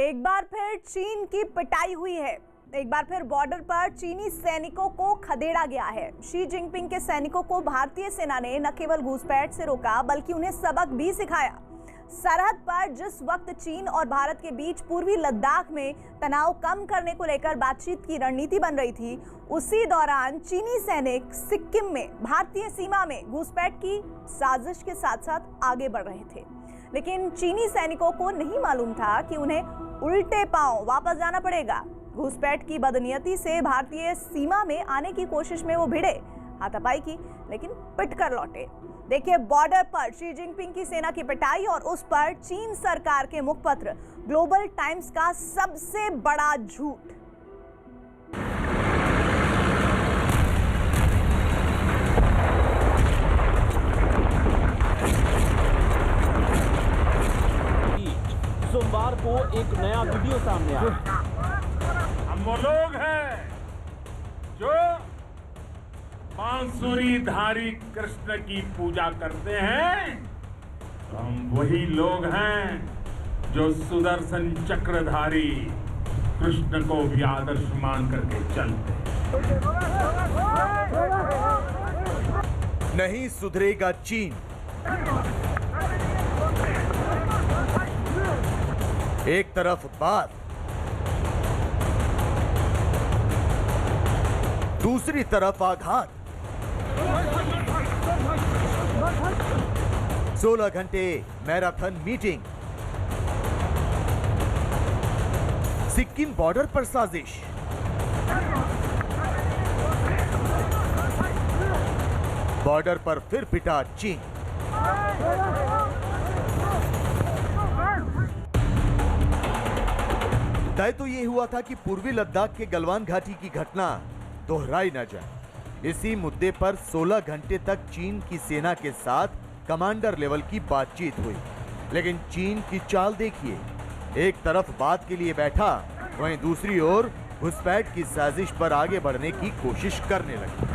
एक बार फिर चीन की पिटाई हुई है। एक बार फिर बॉर्डर पर चीनी सैनिकों को खदेड़ा गया है। शी जिनपिंग के सैनिकों को भारतीय सेना ने न केवल घुसपैठ से रोका बल्कि उन्हें सबक भी सिखाया। सरहद पर जिस वक्त चीन और भारत के बीच पूर्वी लद्दाख में तनाव कम करने को लेकर बातचीत की रणनीति बन रही थी, उसी दौरान चीनी सैनिक सिक्किम में भारतीय सीमा में घुसपैठ की साजिश के साथ साथ आगे बढ़ रहे थे। लेकिन चीनी सैनिकों को नहीं मालूम था कि उन्हें उल्टे पांव वापस जाना पड़ेगा। घुसपैठ की बदनीयती से भारतीय सीमा में आने की कोशिश में वो भिड़े, हाथापाई की, लेकिन पिट कर लौटे। देखिए बॉर्डर पर शी जिनपिंग की सेना की पिटाई और उस पर चीन सरकार के मुखपत्र ग्लोबल टाइम्स का सबसे बड़ा झूठ। सोमवार को एक नया वीडियो सामने आया। हम वो लोग हैं जो बांसुरीधारी कृष्ण की पूजा करते हैं। हम वही लोग हैं जो सुदर्शन चक्रधारी कृष्ण को भी आदर्श मान करके चलते हैं। नहीं सुधरेगा चीन। एक तरफ बात, दूसरी तरफ आघात। 16 घंटे मैराथन मीटिंग। सिक्किम बॉर्डर पर साजिश। बॉर्डर पर फिर पिटा चीन। तय तो ये हुआ था कि पूर्वी लद्दाख के गलवान घाटी की घटना दोहराई न जाए। इसी मुद्दे पर 16 घंटे तक चीन की सेना के साथ कमांडर लेवल की बातचीत हुई। लेकिन चीन की चाल देखिए, एक तरफ बात के लिए बैठा, वहीं दूसरी ओर घुसपैठ की साजिश पर आगे बढ़ने की कोशिश करने लगी।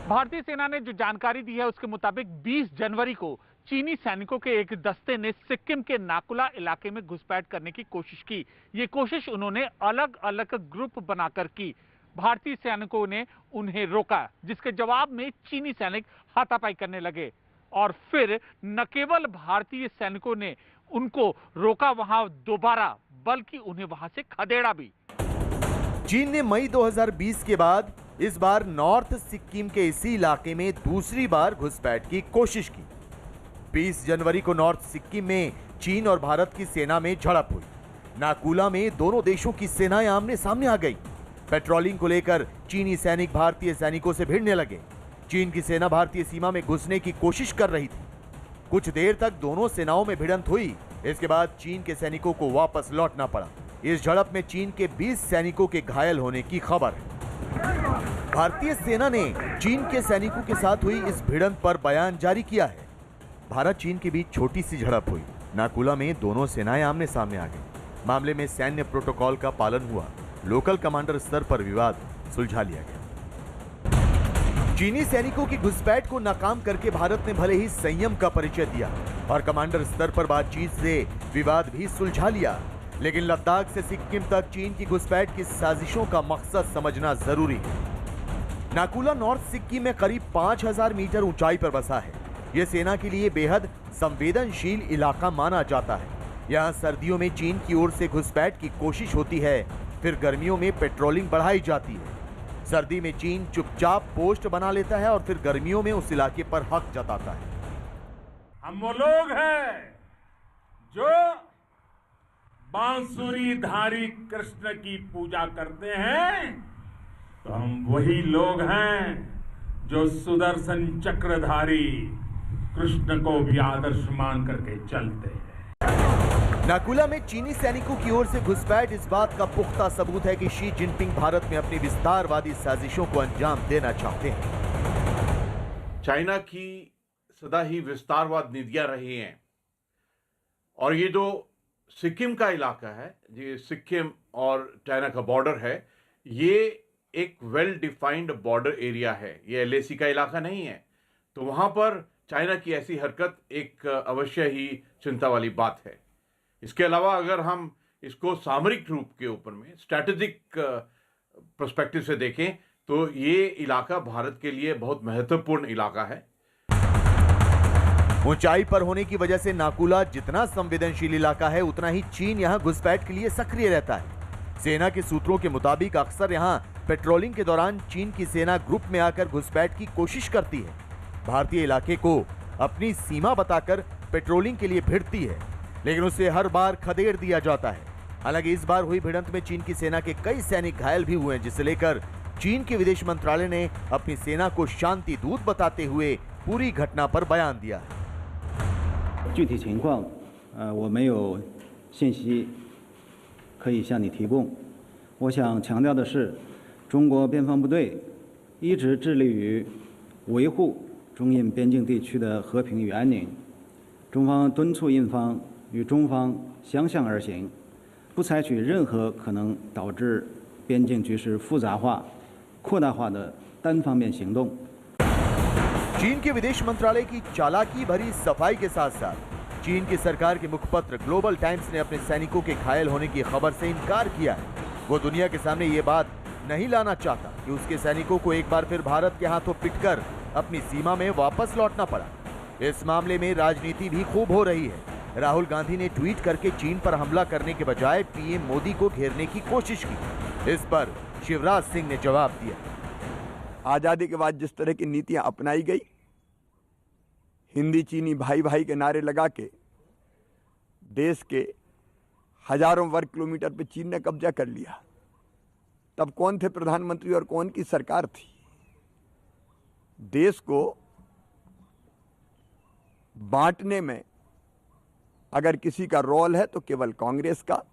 भारतीय सेना ने जो जानकारी दी है उसके मुताबिक 20 जनवरी को चीनी सैनिकों के एक दस्ते ने सिक्किम के नाकुला इलाके में घुसपैठ करने की कोशिश की। ये कोशिश उन्होंने अलग अलग ग्रुप बनाकर की। भारतीय सैनिकों ने उन्हें रोका, जिसके जवाब में चीनी सैनिक हाथापाई करने लगे। और फिर न केवल भारतीय सैनिकों ने उनको रोका वहां दोबारा, बल्कि उन्हें वहां से खदेड़ा भी। चीन ने मई 2020 के बाद इस बार नॉर्थ सिक्किम के इसी इलाके में दूसरी बार घुसपैठ की कोशिश की। 20 जनवरी को नॉर्थ सिक्किम में चीन और भारत की सेना में झड़प हुई। नाकुला में दोनों देशों की सेनाएं आमने सामने आ गई। पेट्रोलिंग को लेकर चीनी सैनिक भारतीय सैनिकों से भिड़ने लगे। चीन की सेना भारतीय सीमा में घुसने की कोशिश कर रही थी। कुछ देर तक दोनों सेनाओं में भिड़ंत हुई। इसके बाद चीन के सैनिकों को वापस लौटना पड़ा। इस झड़प में चीन के 20 सैनिकों के घायल होने की खबर है। भारतीय सेना ने चीन के सैनिकों के साथ हुई इस भिड़ंत पर बयान जारी किया है। भारत चीन के बीच छोटी सी झड़प हुई। नाकुला में दोनों सेनाएं आमने सामने आ गई। मामले में सैन्य प्रोटोकॉल का पालन हुआ। लोकल कमांडर स्तर पर विवाद सुलझा लिया गया। चीनी सैनिकों की घुसपैठ को नाकाम करके भारत ने भले ही संयम का परिचय दिया और कमांडर स्तर पर बातचीत से विवाद भी सुलझा लिया, लेकिन लद्दाख से सिक्किम तक चीन की घुसपैठ की साजिशों का मकसद समझना जरूरी है। नाकुला नॉर्थ सिक्किम में करीब 5000 मीटर ऊंचाई पर बसा है। यह सेना के लिए बेहद संवेदनशील इलाका माना जाता है। यहाँ सर्दियों में चीन की ओर से घुसपैठ की कोशिश होती है, फिर गर्मियों में पेट्रोलिंग बढ़ाई जाती है। सर्दी में चीन चुपचाप पोस्ट बना लेता है और फिर गर्मियों में उस इलाके पर हक जताता है। हम वो लोग हैं जो बांसुरीधारी कृष्ण की पूजा करते हैं। तो हम वही लोग हैं जो सुदर्शन चक्रधारी कृष्ण को भी आदर्श मान करके चलते हैं। नाकुला में चीनी सैनिकों की ओर से घुसपैठ इस बात का पुख्ता सबूत है कि शी जिनपिंग भारत में अपनी विस्तारवादी साजिशों को अंजाम देना चाहते हैं। चाइना की सदा ही विस्तारवाद नीतियां रही हैं और ये जो सिक्किम का इलाका है, ये सिक्किम और चाइना का बॉर्डर है, ये एक वेल डिफाइंड बॉर्डर एरिया है। ये एलएसी का इलाका नहीं है। तो वहां पर चाइना की ऐसी हरकत एक अवश्य ही चिंता वाली बात है। इसके अलावा अगर हम इसको सामरिक रूप के ऊपर में स्ट्रैटेजिक पर्सपेक्टिव से देखें तो ये इलाका भारत के लिए बहुत महत्वपूर्ण इलाका है। ऊंचाई पर होने की वजह से नाकुला जितना संवेदनशील इलाका है, उतना ही चीन यहां घुसपैठ के लिए सक्रिय रहता है। सेना के सूत्रों के मुताबिक अक्सर यहां पेट्रोलिंग के दौरान चीन की सेना ग्रुप में आकर घुसपैठ की कोशिश करती है। भारतीय इलाके को अपनी सीमा बताकर पेट्रोलिंग के लिए भिड़ती है, लेकिन उसे हर बार खदेड़ दिया जाता है। हालांकि इस बार हुई भिड़ंत में चीन की सेना के कई सैनिक घायल भी हुए हैं, जिसे लेकर चीन के विदेश मंत्रालय ने अपनी सेना को शांति दूत बताते हुए पूरी घटना पर बयान दिया है। 具体情况，我没有信息可以向你提供。我想强调的是，中国边防部队一直致力于维护中印边境地区的和平与安宁。中方敦促印方与中方相向而行，不采取任何可能导致边境局势复杂化、扩大化的单方面行动。 चीन के विदेश मंत्रालय की चालाकी भरी सफाई के साथ साथ चीन की सरकार के मुखपत्र ग्लोबल टाइम्स ने अपने सैनिकों के घायल होने की खबर से इनकार किया है। वो दुनिया के सामने ये बात नहीं लाना चाहता कि उसके सैनिकों को एक बार फिर भारत के हाथों पिटकर अपनी सीमा में वापस लौटना पड़ा। इस मामले में राजनीति भी खूब हो रही है। राहुल गांधी ने ट्वीट करके चीन पर हमला करने के बजाय पीएम मोदी को घेरने की कोशिश की। इस पर शिवराज सिंह ने जवाब दिया। आज़ादी के बाद जिस तरह की नीतियां अपनाई गई, हिंदी चीनी भाई भाई के नारे लगा के देश के हजारों वर्ग किलोमीटर पे चीन ने कब्जा कर लिया, तब कौन थे प्रधानमंत्री और कौन की सरकार थी? देश को बांटने में अगर किसी का रोल है तो केवल कांग्रेस का।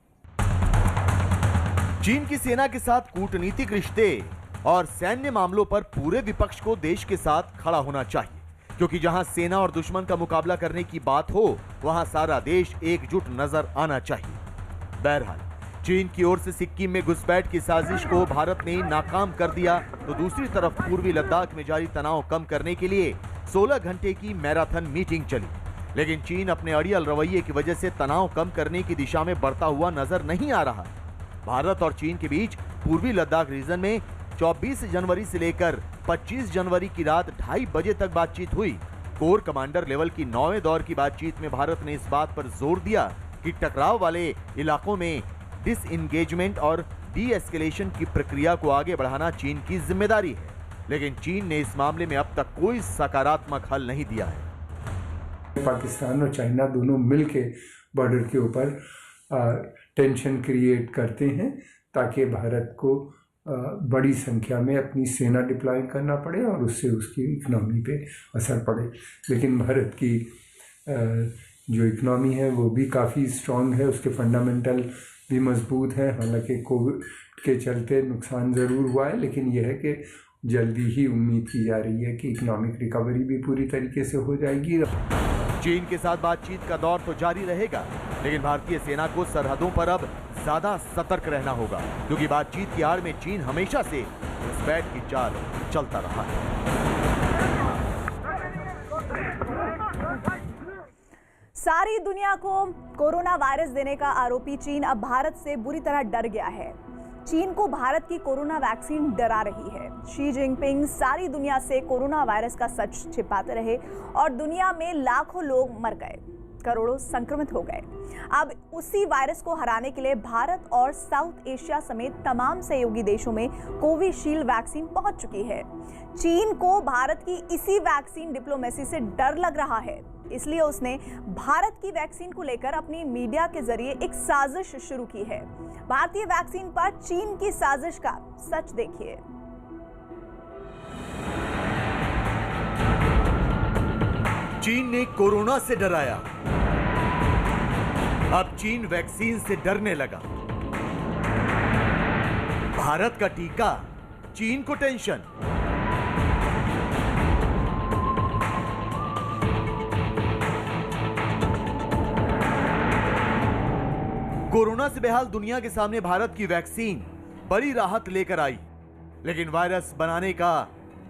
चीन की सेना के साथ कूटनीतिक रिश्ते और सैन्य मामलों पर पूरे विपक्ष को देश के साथ खड़ा होना चाहिए, क्योंकि जहां सेना और दुश्मन का मुकाबला करने की बात हो, वहां सारा देश एकजुट नजर आना चाहिए। बहरहाल चीन की ओर से सिक्किम में घुसपैठ की साजिश को भारत ने नाकाम कर दिया, तो दूसरी तरफ पूर्वी लद्दाख में जारी तनाव कम करने के लिए 16 घंटे की मैराथन मीटिंग चली। लेकिन चीन अपने अड़ियल रवैये की वजह से तनाव कम करने की दिशा में बढ़ता हुआ नजर नहीं आ रहा। भारत और चीन के बीच पूर्वी लद्दाख रीजन में 24 जनवरी से लेकर 25 जनवरी की रात 2:30 बजे तक बातचीत हुई। कोर कमांडर लेवल की 9वें दौर की बातचीत में भारत ने इस बात पर जोर दिया कि टकराव वाले इलाकों में डिसएंगेजमेंट और डी-एस्केलेशन की प्रक्रिया को आगे बढ़ाना चीन की जिम्मेदारी है। लेकिन चीन ने इस मामले में अब तक कोई सकारात्मक हल नहीं दिया है। पाकिस्तान और चाइना दोनों मिलके बॉर्डर के ऊपर टेंशन क्रिएट करते हैं ताकि भारत को बड़ी संख्या में अपनी सेना डिप्लॉय करना पड़े और उससे उसकी इकनॉमी पे असर पड़े। लेकिन भारत की जो इकनॉमी है वो भी काफ़ी स्ट्रॉन्ग है, उसके फंडामेंटल भी मजबूत है। हालांकि कोविड के चलते नुकसान ज़रूर हुआ है, लेकिन यह है कि जल्दी ही उम्मीद की जा रही है कि इकोनॉमिक रिकवरी भी पूरी तरीके से हो जाएगी। चीन के साथ बातचीत का दौर तो जारी रहेगा, लेकिन भारतीय सेना को सरहदों पर अब ज्यादा सतर्क रहना होगा, क्योंकि बातचीत की आड़ में चीन हमेशा से घुसपैठ की चाल चलता रहा है। सारी दुनिया को कोरोना वायरस देने का आरोपी चीन अब भारत से बुरी तरह डर गया है। चीन को भारत की कोरोना वैक्सीन डरा रही है। शी जिनपिंग सारी दुनिया से कोरोना वायरस का सच छिपाते रहे और दुनिया में लाखों लोग मर गए, करोड़ों संक्रमित हो गए। अब उसी वायरस को हराने के लिए भारत और साउथ एशिया समेत तमाम सहयोगी देशों में कोविशील्ड वैक्सीन पहुंच चुकी है। चीन को भारत की इसी वैक्सीन डिप्लोमेसी से डर लग रहा है, इसलिए उसने भारत की वैक्सीन को लेकर अपनी मीडिया के जरिए एक साजिश शुरू की है। भारतीय वैक्सीन पर चीन की साजिश का सच देखिए। चीन ने कोरोना से डराया, अब चीन वैक्सीन से डरने लगा। भारत का टीका, चीन को टेंशन। कोरोना से बेहाल दुनिया के सामने भारत की वैक्सीन बड़ी राहत लेकर आई, लेकिन वायरस बनाने का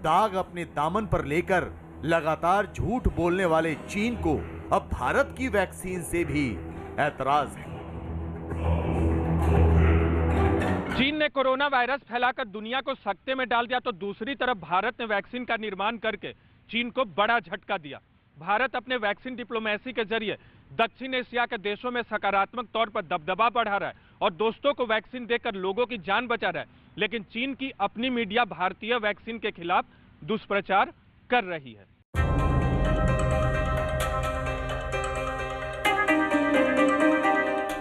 दाग अपने दामन पर लेकर लगातार झूठ बोलने वाले चीन को अब भारत की वैक्सीन से भी ऐतराज है। चीन ने कोरोना वायरस फैलाकर दुनिया को सकते में डाल दिया तो दूसरी तरफ भारत ने वैक्सीन का निर्माण करके चीन को बड़ा झटका दिया। भारत अपने वैक्सीन डिप्लोमेसी के जरिए दक्षिण एशिया के देशों में सकारात्मक तौर पर दबदबा बढ़ा रहा है और दोस्तों को वैक्सीन देकर लोगों की जान बचा रहा है, लेकिन चीन की अपनी मीडिया भारतीय वैक्सीन के खिलाफ दुष्प्रचार कर रही है।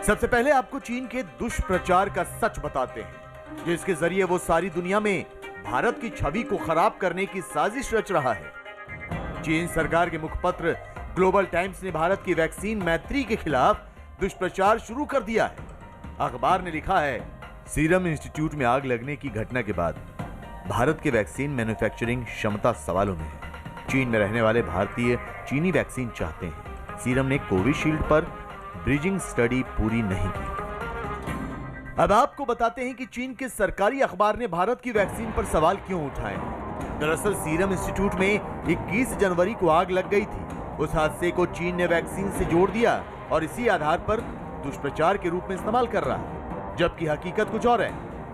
सबसे पहले आपको चीन के दुष्प्रचार का सच बताते हैं, जिसके जरिए वो सारी दुनिया में भारत की छवि को खराब करने की साजिश रच रहा है। चीन सरकार के मुखपत्र ग्लोबल टाइम्स ने भारत की वैक्सीन मैत्री के खिलाफ दुष्प्रचार शुरू कर दिया है। अखबार ने लिखा है, सीरम इंस्टीट्यूट में आग लगने की घटना के बाद भारत के वैक्सीन मैन्युफैक्चरिंग क्षमता सवालों में है। चीन में रहने वाले भारतीय चीनी वैक्सीन चाहते हैं। सीरम ने कोविशील्ड पर ब्रिजिंग स्टडी पूरी नहीं की। अब आपको बताते हैं कि चीन के सरकारी अखबार ने भारत की वैक्सीन पर सवाल क्यों उठाए। दरअसल सीरम इंस्टीट्यूट में 21 जनवरी को आग लग गई थी। उस हादसे को चीन ने वैक्सीन से जोड़ दिया और इसी आधार पर दुष्प्रचार के रूप में इस्तेमाल कर रहा है, जबकि हकीकत कुछ और है।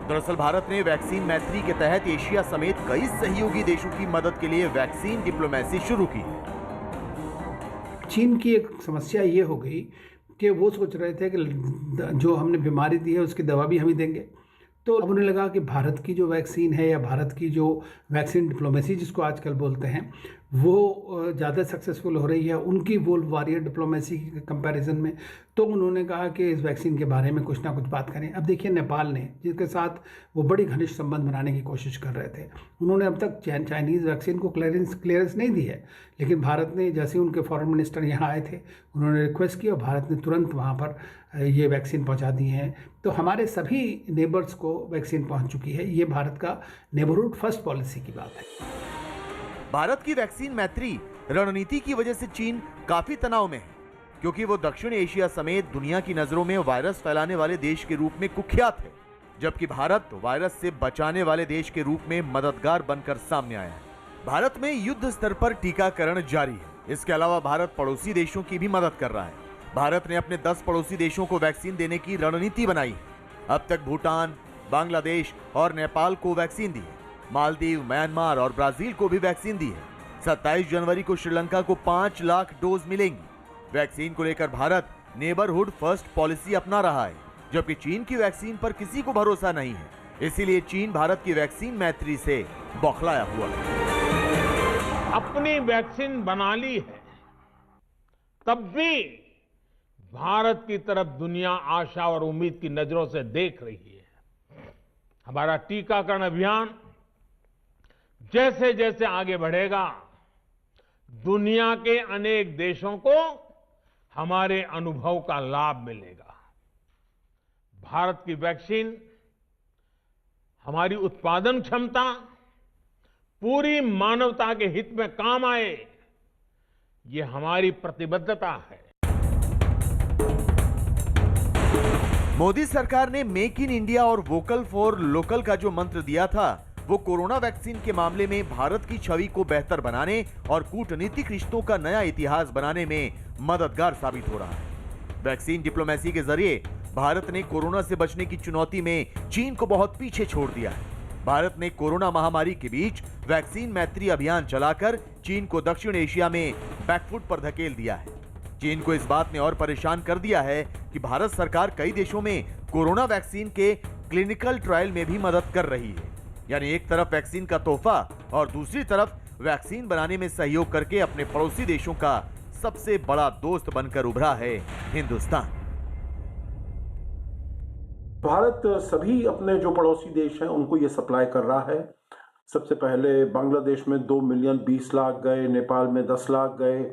दरअसल भारत ने वैक्सीन मैत्री के तहत एशिया समेत कई सहयोगी देशों की मदद के लिए वैक्सीन डिप्लोमेसी शुरू की। चीन की एक समस्या ये हो गई कि वो सोच रहे थे कि जो हमने बीमारी दी है उसकी दवा भी हम ही देंगे। तो अब उन्हें लगा कि भारत की जो वैक्सीन है या भारत की जो वैक्सीन डिप्लोमेसी जिसको आजकल बोलते हैं वो ज़्यादा सक्सेसफुल हो रही है उनकी वोल्ड वॉरियर डिप्लोमेसी के कंपैरिजन में। तो उन्होंने कहा कि इस वैक्सीन के बारे में कुछ ना कुछ बात करें। अब देखिए नेपाल ने, जिसके साथ वो बड़ी घनिष्ठ संबंध बनाने की कोशिश कर रहे थे, उन्होंने अब तक चाइनीज़ वैक्सीन को क्लियरेंस नहीं दी है, लेकिन भारत ने, जैसे उनके फॉरेन मिनिस्टर यहाँ आए थे, उन्होंने रिक्वेस्ट की और भारत ने तुरंत वहाँ पर ये वैक्सीन पहुँचा दी है। तो हमारे सभी नेबर्स को वैक्सीन पहुँच चुकी है। ये भारत का नेबरहुड फर्स्ट पॉलिसी की बात है। भारत की वैक्सीन मैत्री रणनीति की वजह से चीन काफी तनाव में है, क्योंकि वो दक्षिण एशिया समेत दुनिया की नजरों में वायरस फैलाने वाले देश के रूप में कुख्यात है, जबकि भारत वायरस से बचाने वाले देश के रूप में मददगार बनकर सामने आया है। भारत में युद्ध स्तर पर टीकाकरण जारी है। इसके अलावा भारत पड़ोसी देशों की भी मदद कर रहा है। भारत ने अपने 10 पड़ोसी देशों को वैक्सीन देने की रणनीति बनाई है। अब तक भूटान, बांग्लादेश और नेपाल को वैक्सीन दी है। मालदीव, म्यांमार और ब्राजील को भी वैक्सीन दी है। 27 जनवरी को श्रीलंका को 5 लाख डोज मिलेंगी। वैक्सीन को लेकर भारत नेबरहुड फर्स्ट पॉलिसी अपना रहा है, जबकि चीन की वैक्सीन पर किसी को भरोसा नहीं है। इसीलिए चीन भारत की वैक्सीन मैत्री से बौखलाया हुआ है। अपनी वैक्सीन बना ली है, तब भी भारत की तरफ दुनिया आशा और उम्मीद की नजरों से देख रही है। हमारा टीकाकरण अभियान जैसे जैसे आगे बढ़ेगा, दुनिया के अनेक देशों को हमारे अनुभव का लाभ मिलेगा। भारत की वैक्सीन हमारी उत्पादन क्षमता पूरी मानवता के हित में काम आए, ये हमारी प्रतिबद्धता है। मोदी सरकार ने मेक इन इंडिया और वोकल फॉर लोकल का जो मंत्र दिया था, वो कोरोना वैक्सीन के मामले में भारत की छवि को बेहतर बनाने और कूटनीतिक रिश्तों का नया इतिहास बनाने में मददगार साबित हो रहा है। वैक्सीन डिप्लोमेसी के जरिए भारत ने कोरोना से बचने की चुनौती में चीन को बहुत पीछे छोड़ दिया है। भारत ने कोरोना महामारी के बीच वैक्सीन मैत्री अभियान चलाकर चीन को दक्षिण एशिया में बैकफुट पर धकेल दिया है। चीन को इस बात ने और परेशान कर दिया है कि भारत सरकार कई देशों में कोरोना वैक्सीन के क्लिनिकल ट्रायल में भी मदद कर रही है। यानी एक तरफ वैक्सीन का तोहफा और दूसरी तरफ वैक्सीन बनाने में सहयोग करके अपने पड़ोसी देशों का सबसे बड़ा दोस्त बनकर उभरा है हिंदुस्तान। भारत सभी अपने जो पड़ोसी देश हैं उनको ये सप्लाई कर रहा है। सबसे पहले बांग्लादेश में 2 मिलियन 20 लाख गए, नेपाल में 10 लाख गए,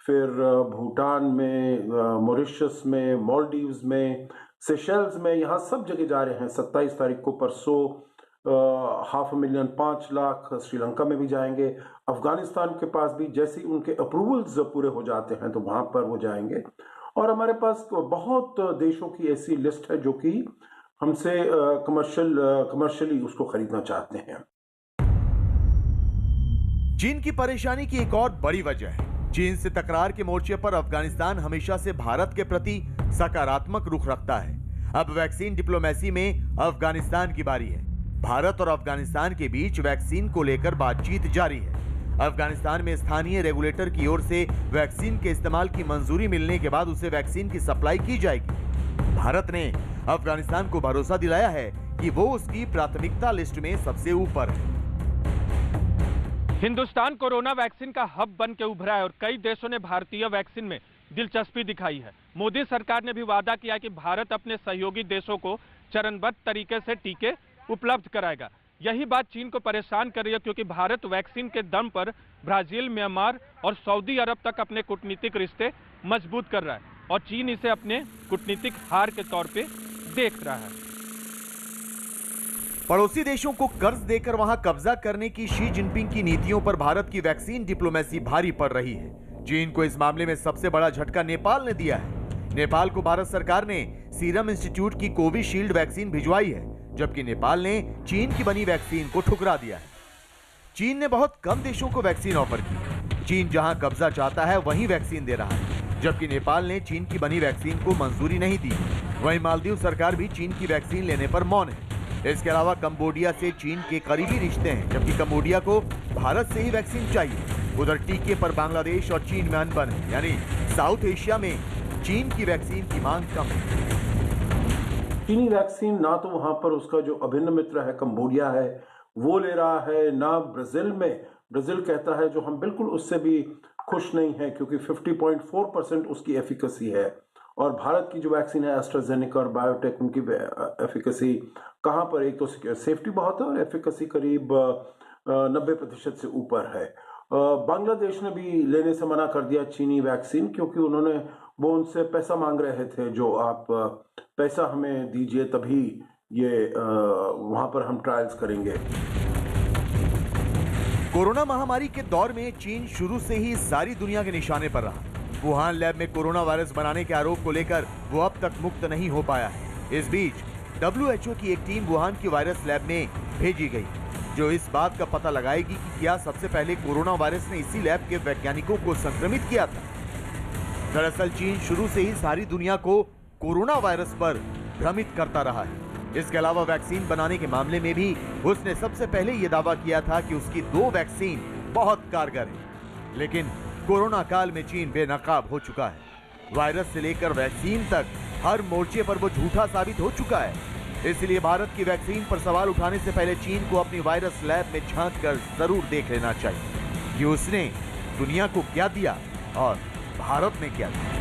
फिर भूटान में, मॉरिशस में, मालदीव्स में, सेशल्स में, यहाँ सब जगह जा रहे हैं। 27 तारीख को परसों 500,000 5 लाख श्रीलंका में भी जाएंगे। अफगानिस्तान के पास भी जैसे उनके अप्रूवल्स पूरे हो जाते हैं तो वहाँ पर वो जाएंगे। और हमारे पास बहुत देशों की ऐसी लिस्ट है जो कि हमसे कमर्शियली उसको खरीदना चाहते हैं। चीन की परेशानी की एक और बड़ी वजह है, चीन से तकरार के मोर्चे पर अफगानिस्तान हमेशा से भारत के प्रति सकारात्मक रुख रखता है। अब वैक्सीन डिप्लोमेसी में अफगानिस्तान की बारी है। भारत और अफगानिस्तान के बीच वैक्सीन को लेकर बातचीत जारी है। अफगानिस्तान में स्थानीय रेगुलेटर की ओर से वैक्सीन के इस्तेमाल की मंजूरी मिलने के बाद उसे वैक्सीन की सप्लाई की जाएगी। भारत ने अफगानिस्तान को भरोसा दिलाया है कि वो उसकी प्राथमिकता लिस्ट में सबसे ऊपर है। हिंदुस्तान कोरोना वैक्सीन का हब बन के उभरा है और कई देशों ने भारतीय वैक्सीन में दिलचस्पी दिखाई है। मोदी सरकार ने भी वादा किया कि भारत अपने सहयोगी देशों को चरणबद्ध तरीके से टीके उपलब्ध कराएगा। यही बात चीन को परेशान कर रही है, क्योंकि भारत वैक्सीन के दम पर ब्राजील, म्यांमार और सऊदी अरब तक अपने कूटनीतिक रिश्ते मजबूत कर रहा है और चीन इसे अपने कूटनीतिक हार के तौर पे देख रहा है। पड़ोसी देशों को कर्ज देकर वहां कब्जा करने की शी जिनपिंग की नीतियों पर भारत की वैक्सीन डिप्लोमेसी भारी पड़ रही है। चीन को इस मामले में सबसे बड़ा झटका नेपाल ने दिया है। नेपाल को भारत सरकार ने सीरम इंस्टीट्यूट की कोविशील्ड वैक्सीन भिजवाई है, जबकि नेपाल ने चीन की बनी वैक्सीन को ठुकरा दिया है। चीन ने बहुत कम देशों को वैक्सीन ऑफर की। चीन जहां कब्जा चाहता है वहीं वैक्सीन दे रहा है, जबकि नेपाल ने चीन की बनी वैक्सीन को मंजूरी नहीं दी। वहीं मालदीव सरकार भी चीन की वैक्सीन लेने पर मौन है। इसके अलावा कंबोडिया से चीन के करीबी रिश्ते हैं, जबकि कंबोडिया को भारत से ही वैक्सीन चाहिए। उधर टीके पर बांग्लादेश और चीन में अनबन है, यानी साउथ एशिया में चीन की वैक्सीन की मांग कम है। चीनी वैक्सीन ना तो वहां पर उसका जो अभिन्न मित्र है कंबोडिया है वो ले रहा है, ना ब्राजील में। ब्राजील कहता है जो हम बिल्कुल उससे भी खुश नहीं है, क्योंकि 50.4% उसकी एफिकेसी है। और भारत की जो वैक्सीन है एस्ट्राजेनेका और बायोटेक, उनकी एफिकेसी कहाँ पर, एक तो सेफ्टी बहुत है और एफिकेसी करीब 90% से ऊपर है। बांग्लादेश ने भी लेने से मना कर दिया चीनी वैक्सीन, क्योंकि वो उनसे पैसा मांग रहे थे, जो आप पैसा हमें दीजिए तभी ये वहां पर हम ट्रायल्स करेंगे। कोरोना महामारी के दौर में चीन शुरू से ही सारी दुनिया के निशाने पर रहा। वुहान लैब में कोरोना वायरस बनाने के आरोप को लेकर वो अब तक मुक्त नहीं हो पाया है। इस बीच WHO की एक टीम वुहान की वायरस लैब में भेजी गई, जो इस बात का पता लगाएगी कि क्या सबसे पहले कोरोना वायरस ने इसी लैब के वैज्ञानिकों को संक्रमित किया था। दरअसल चीन शुरू से ही सारी दुनिया को कोरोना वायरस पर भ्रमित करता रहा है। इसके अलावा वैक्सीन बनाने के मामले में भी उसने सबसे पहले यह दावा किया था कि उसकी 2 वैक्सीन बहुत कारगर है। लेकिन कोरोना काल में चीन बेनकाब हो चुका है। वायरस से लेकर वैक्सीन तक हर मोर्चे पर वो झूठा साबित हो चुका है। इसलिए भारत की वैक्सीन पर सवाल उठाने से पहले चीन को अपनी वायरस लैब में झांक कर जरूर देख लेना चाहिए कि उसने दुनिया को क्या दिया और भारत ने क्या दिया।